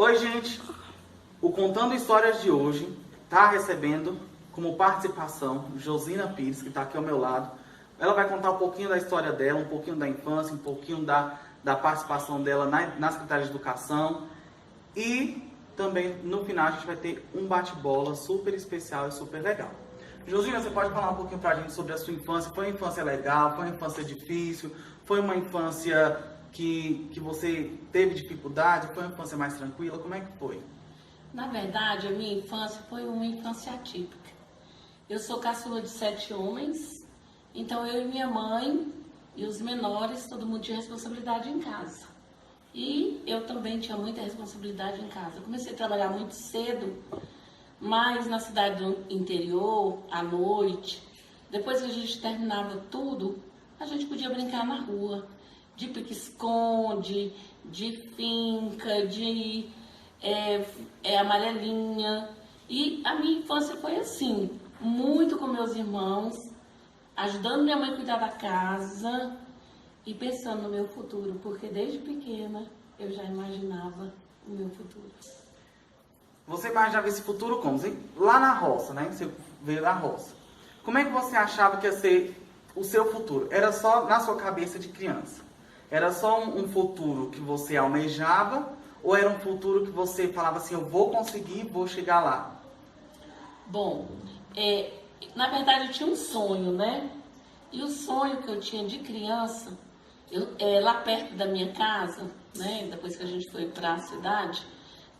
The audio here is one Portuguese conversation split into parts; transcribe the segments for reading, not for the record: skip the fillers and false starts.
Oi, gente! O Contando Histórias de hoje está recebendo como participação Josina Pires, que está aqui ao meu lado. Ela vai contar um pouquinho da história dela, um pouquinho da infância, um pouquinho da participação dela na Secretaria de Educação. E também, no final, a gente vai ter um bate-bola super especial e super legal. Josina, você pode falar um pouquinho pra gente sobre a sua infância? Foi uma infância legal? Foi uma infância difícil? Foi uma infância que você teve dificuldade? Foi uma infância mais tranquila? Como é que foi? Na verdade, a minha infância foi uma infância atípica. Eu sou caçula de 7 homens, então eu e minha mãe e os menores, todo mundo tinha responsabilidade em casa. E eu também tinha muita responsabilidade em casa. Eu comecei a trabalhar muito cedo, mas na cidade do interior, à noite, depois que a gente terminava tudo, a gente podia brincar na rua, de pique-esconde, de finca, de amarelinha. E a minha infância foi assim, muito com meus irmãos, ajudando minha mãe a cuidar da casa e pensando no meu futuro, porque desde pequena eu já imaginava o meu futuro. Você imaginava esse futuro como? Lá na roça, né? Você veio da roça. Como é que você achava que ia ser o seu futuro? Era só na sua cabeça de criança? Era só um futuro que você almejava? Ou era um futuro que você falava assim, eu vou conseguir, vou chegar lá? Bom, na verdade eu tinha um sonho, né? E o sonho que eu tinha de criança, lá perto da minha casa, né? Depois que a gente foi para a cidade,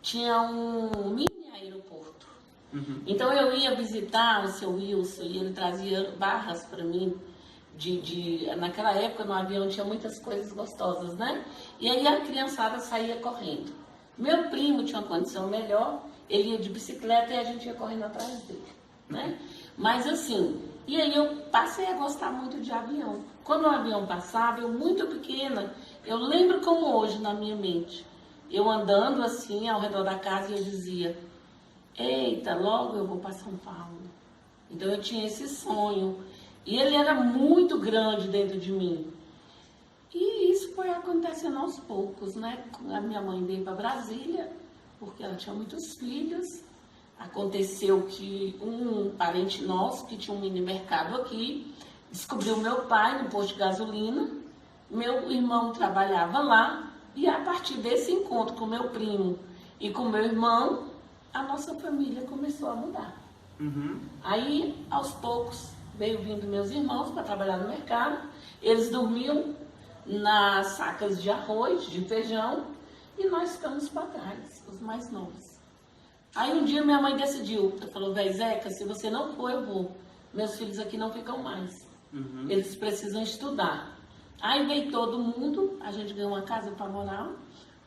tinha um mini aeroporto. Uhum. Então eu ia visitar o seu Wilson e ele trazia barras para mim. Naquela época no avião tinha muitas coisas gostosas, né? E aí a criançada saía correndo. Meu primo tinha uma condição melhor, ele ia de bicicleta e a gente ia correndo atrás dele, né? Mas assim, e aí eu passei a gostar muito de avião. Quando o avião passava, eu muito pequena, eu lembro como hoje na minha mente, eu andando assim ao redor da casa e eu dizia, eita, logo eu vou para São Paulo. Então eu tinha esse sonho. E ele era muito grande dentro de mim. E isso foi acontecendo aos poucos, né? A minha mãe veio para Brasília, porque ela tinha muitos filhos. Aconteceu que um parente nosso, que tinha um mini mercado aqui, descobriu meu pai no posto de gasolina. Meu irmão trabalhava lá. E a partir desse encontro com meu primo e com meu irmão, a nossa família começou a mudar. Uhum. Aí, aos poucos, veio vindo meus irmãos para trabalhar no mercado. Eles dormiam nas sacas de arroz, de feijão, e nós ficamos para trás, os mais novos. Aí um dia minha mãe decidiu, ela falou, véi Zeca, se você não for, eu vou. Meus filhos aqui não ficam mais. Uhum. Eles precisam estudar. Aí veio todo mundo, a gente ganhou uma casa para morar,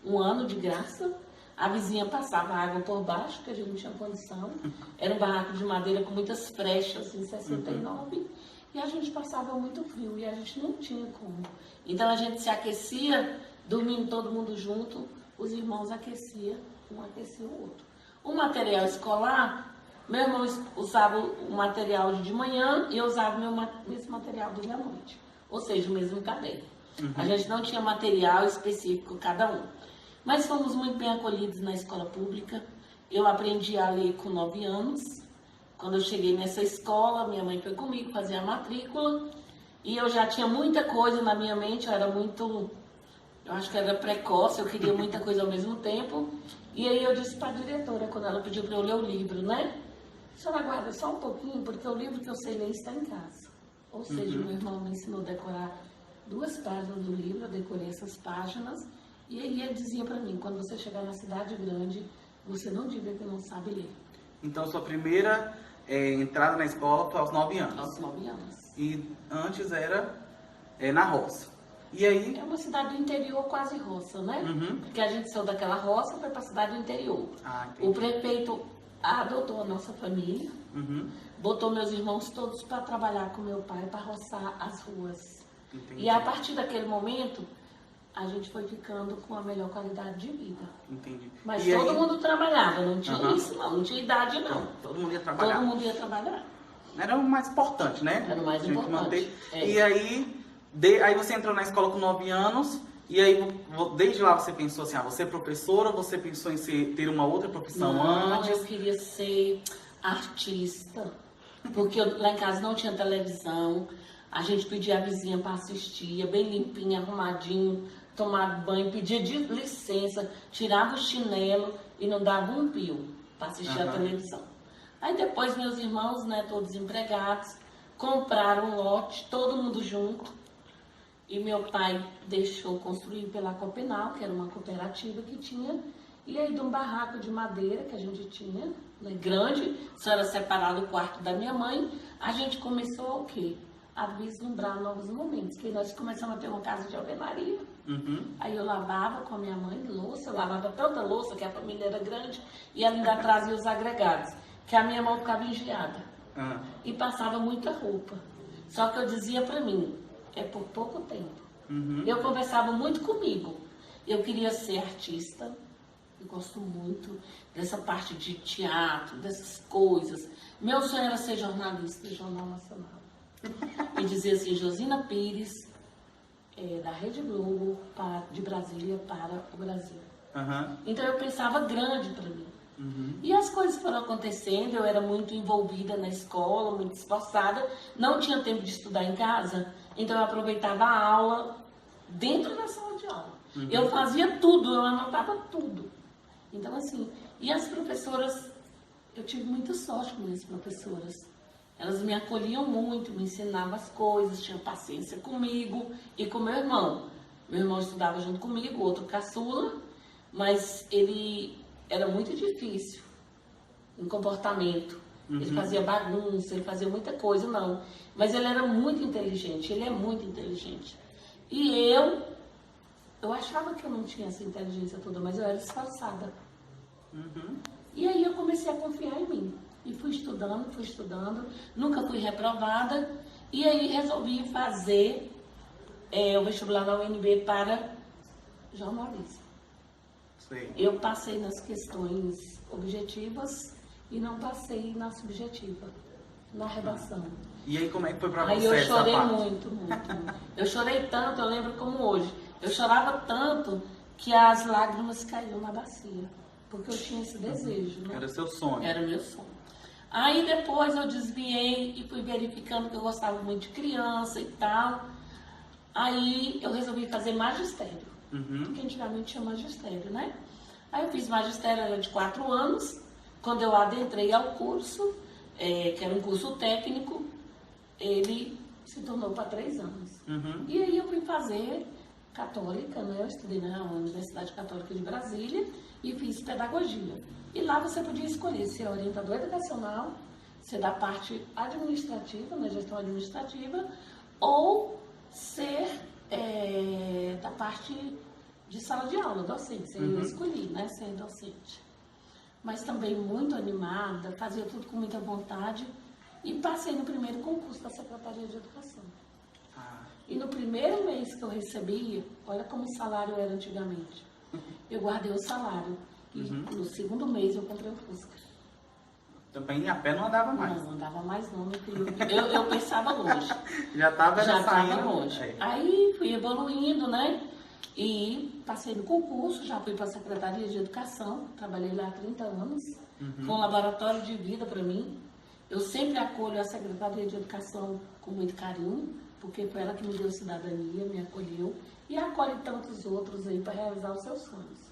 1 ano de graça. A vizinha passava água por baixo, porque a gente não tinha condição. Era um barraco de madeira com muitas frechas, em 69. Uhum. E a gente passava muito frio e a gente não tinha como. Então a gente se aquecia, dormindo todo mundo junto. Os irmãos aqueciam, um aquecia o outro. O material escolar, meu irmão usava o material de manhã e eu usava o mesmo material de noite. Ou seja, o mesmo caderno. Uhum. A gente não tinha material específico cada um. Mas fomos muito bem acolhidos na escola pública. Eu aprendi a ler com 9 anos. Quando eu cheguei nessa escola, minha mãe foi comigo fazer a matrícula. E eu já tinha muita coisa na minha mente, eu acho que era precoce, eu queria muita coisa ao mesmo tempo. E aí eu disse para a diretora, quando ela pediu para eu ler o livro, né? A senhora aguarda só um pouquinho, porque o livro que eu sei ler está em casa. Ou seja, meu irmão me ensinou a decorar 2 páginas do livro, eu decorei essas páginas. E aí ele dizia para mim, quando você chegar na cidade grande, você não diga que não sabe ler. Então sua primeira entrada na escola foi aos 9 anos? Aos 9 anos. E antes era na roça. E aí? É uma cidade do interior, quase roça, né? Uhum. Porque a gente saiu daquela roça e foi para a cidade do interior. O prefeito adotou a nossa família, uhum, botou meus irmãos todos para trabalhar com meu pai, para roçar as ruas. Entendi. E a partir daquele momento, a gente foi ficando com a melhor qualidade de vida. Entendi. Mas e todo aí? mundo trabalhava, não tinha Uhum. isso não tinha idade não. Todo mundo ia trabalhar. Todo mundo ia trabalhar. Era o mais importante, né? Era o mais Tinha que importante. manter. E aí, aí você entrou na escola com 9 anos E aí, desde lá você pensou assim, você é professora ou você pensou em ter uma outra profissão Não, antes? eu queria ser artista, porque lá em casa não tinha televisão, a gente pedia a vizinha para assistir, bem limpinha, arrumadinho, tomava banho, pedia de licença, tirava o chinelo e não dava um pio para assistir a televisão. Aí depois meus irmãos, né, todos empregados, compraram um lote, todo mundo junto. E meu pai deixou construir pela Copenal, que era uma cooperativa que tinha. E aí de um barraco de madeira que a gente tinha, né, grande, só era separado o quarto da minha mãe, a gente começou o quê? A vislumbrar novos momentos. Que nós começamos a ter uma casa de alvenaria. Aí eu lavava com a minha mãe louça, eu lavava tanta louça que a família era grande, e ela ainda trazia os agregados, que a minha mão ficava engiada. E passava muita roupa. Só que eu dizia pra mim, é por pouco tempo. Eu conversava muito comigo. Eu queria ser artista. Eu gosto muito dessa parte de teatro, dessas coisas. Meu sonho era ser jornalista do Jornal Nacional. E dizia assim, Josina Pires, da Rede Globo, de Brasília para o Brasil. Então eu pensava grande para mim. E as coisas foram acontecendo, eu era muito envolvida na escola, muito esforçada, não tinha tempo de estudar em casa, então eu aproveitava a aula dentro da sala de aula. Eu fazia tudo, eu anotava tudo. Então assim, e as professoras, eu tive muita sorte com as professoras. Elas me acolhiam muito, me ensinavam as coisas, tinham paciência comigo e com meu irmão. Meu irmão estudava junto comigo, outro caçula, mas ele era muito difícil em comportamento. Ele fazia bagunça, ele fazia muita coisa, não. Mas ele era muito inteligente, ele é muito inteligente. E eu achava que eu não tinha essa inteligência toda, mas eu era esforçada. E aí eu comecei a confiar em mim. E fui estudando, nunca fui reprovada. E aí resolvi fazer o vestibular da UNB para jornalismo. Sim. Eu passei nas questões objetivas e não passei na subjetiva, na redação. E aí como é que foi pra Aí você eu essa chorei parte? muito. Eu chorei tanto, eu lembro como hoje. Eu chorava tanto que as lágrimas caíam na bacia. Porque eu tinha esse desejo, né? Era seu sonho. Era o meu sonho. Aí depois eu desviei e fui verificando que eu gostava muito de criança e tal. Aí eu resolvi fazer magistério. Porque antigamente tinha magistério, né? Aí eu fiz magistério, era de 4 anos. Quando eu adentrei ao curso, que era um curso técnico, ele se tornou para 3 anos. E aí eu fui fazer católica, né? Eu estudei na Universidade Católica de Brasília e fiz pedagogia. E lá você podia escolher ser orientador educacional, ser da parte administrativa, na gestão administrativa, ou ser da parte de sala de aula, docente. Eu escolhi, né, ser docente. Mas também muito animada, fazia tudo com muita vontade e passei no primeiro concurso da Secretaria de Educação. E no primeiro mês que eu recebia, olha como o salário era antigamente, eu guardei o salário. E no segundo mês eu comprei um Fusca. Também a pé não andava mais. Não andava mais não, meu filho. Eu pensava longe. Já estava saindo longe. Aí fui evoluindo, né? E passei no concurso, já fui para a Secretaria de Educação, trabalhei lá há 30 anos. Foi um laboratório de vida para mim. Eu sempre acolho a Secretaria de Educação com muito carinho, porque foi ela que me deu cidadania, me acolheu e acolhe tantos outros aí para realizar os seus sonhos.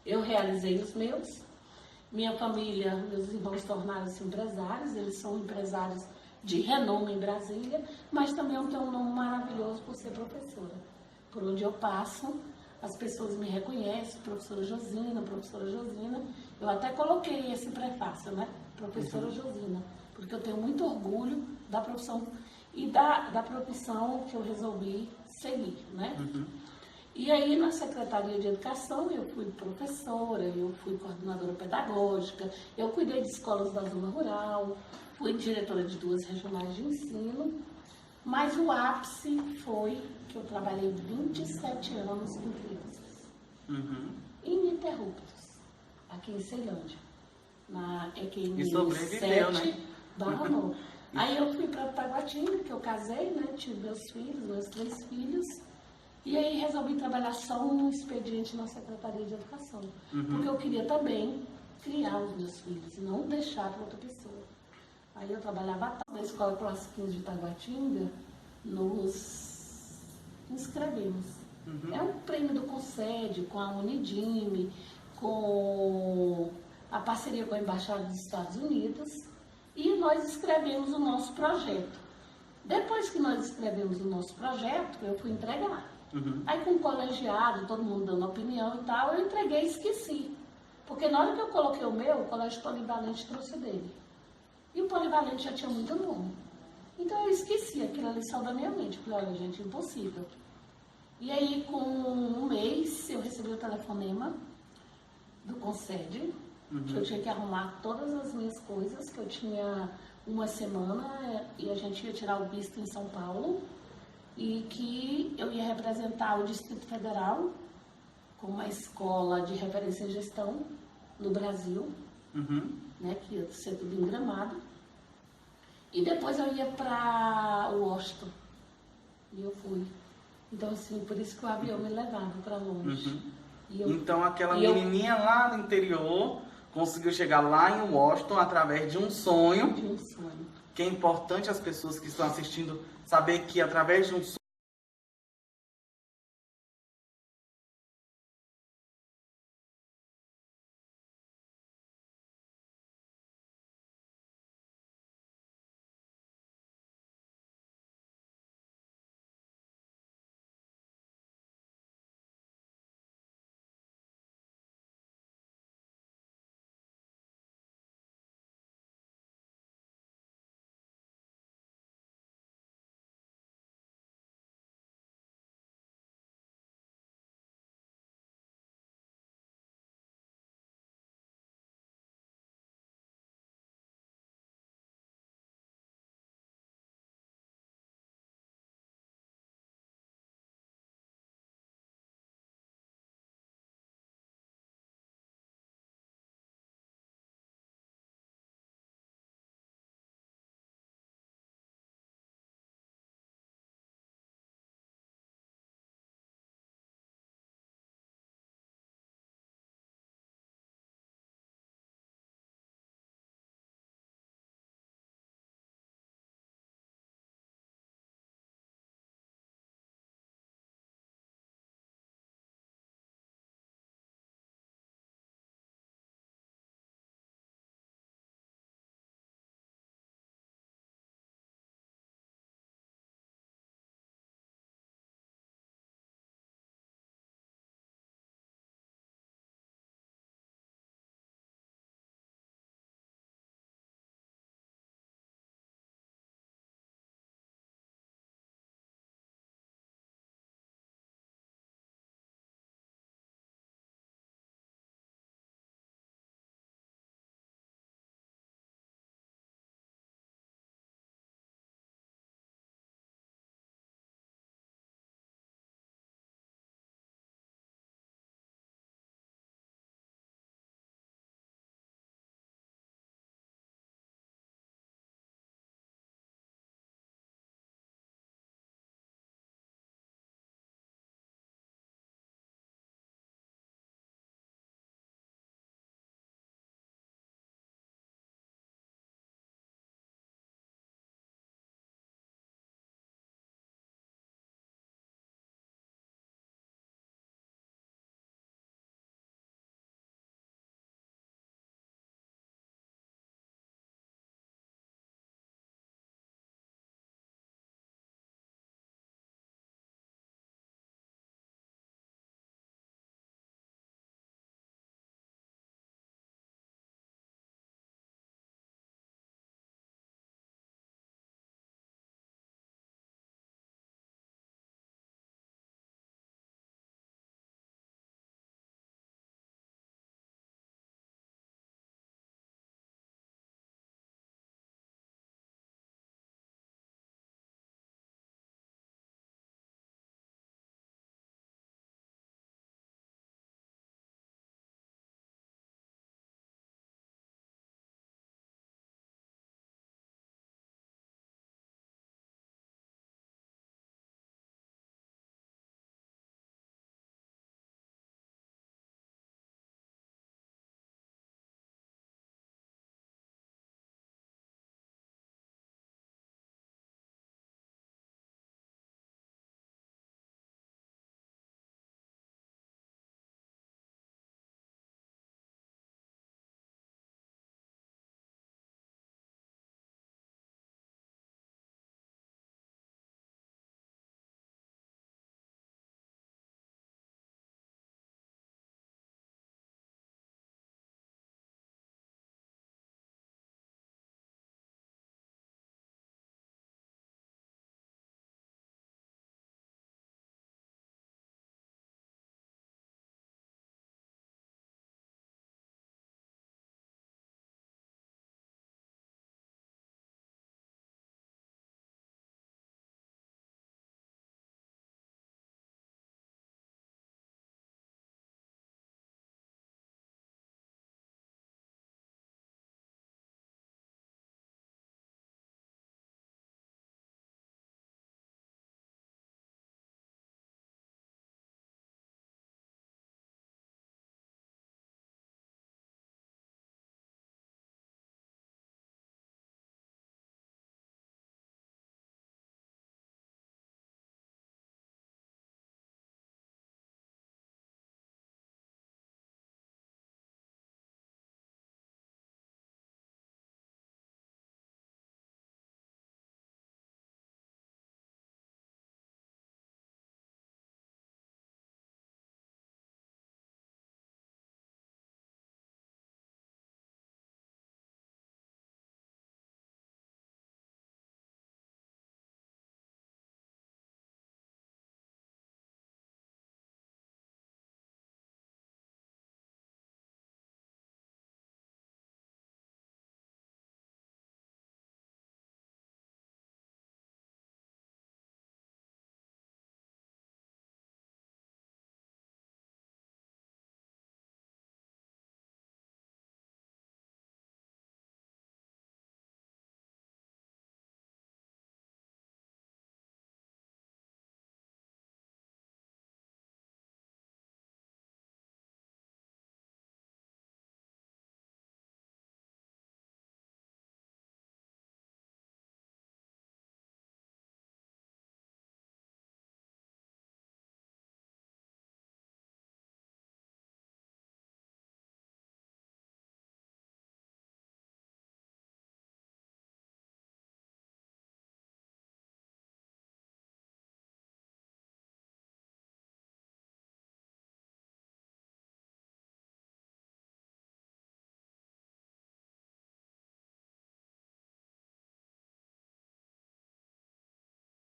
Eu realizei os meus. Minha família, meus irmãos tornaram-se empresários, eles são empresários de renome em Brasília, mas também eu tenho um nome maravilhoso por ser professora. Por onde eu passo, as pessoas me reconhecem, professora Josina. Eu até coloquei esse prefácio, né? Professora Josina, porque eu tenho muito orgulho da profissão e da profissão que eu resolvi seguir, né? E aí, na Secretaria de Educação, eu fui professora, eu fui coordenadora pedagógica, eu cuidei de escolas da zona rural, fui diretora de 2 regionais de ensino, mas o ápice foi que eu trabalhei 27 anos em crianças, ininterruptos, aqui em Ceilândia, na EQN 7/9. Aí eu fui para Taguatinga, que eu casei, né, tive meus 3 filhos, E aí resolvi trabalhar só no expediente na Secretaria de Educação. Porque eu queria também criar os meus filhos, não deixar para outra pessoa. Aí eu trabalhava na Escola Classe 15 de Taguatinga, nos inscrevemos. É um prêmio do Concede, com a Unidime, com a parceria com a Embaixada dos Estados Unidos, e nós escrevemos o nosso projeto. Depois que nós escrevemos o nosso projeto, eu fui entregar. Aí com o colegiado, todo mundo dando opinião e tal, eu entreguei e esqueci. Porque na hora que eu coloquei o meu, o Colégio Polivalente trouxe dele. E o Polivalente já tinha muito nome. Então eu esqueci aquilo ali só da minha mente. Falei, olha gente, impossível. E aí com um mês eu recebi o telefonema do Concede, que eu tinha que arrumar todas as minhas coisas, que eu tinha uma semana e a gente ia tirar o visto em São Paulo e que eu ia representar o Distrito Federal com uma escola de referência em gestão no Brasil, né, que ia ser tudo em Gramado. E depois eu ia para Washington. E eu fui. Então, assim, por isso que o avião me levava para longe. Então, aquela menininha lá no interior conseguiu chegar lá em Washington através de um sonho. De um sonho. Que é importante as pessoas que estão assistindo saber que através de um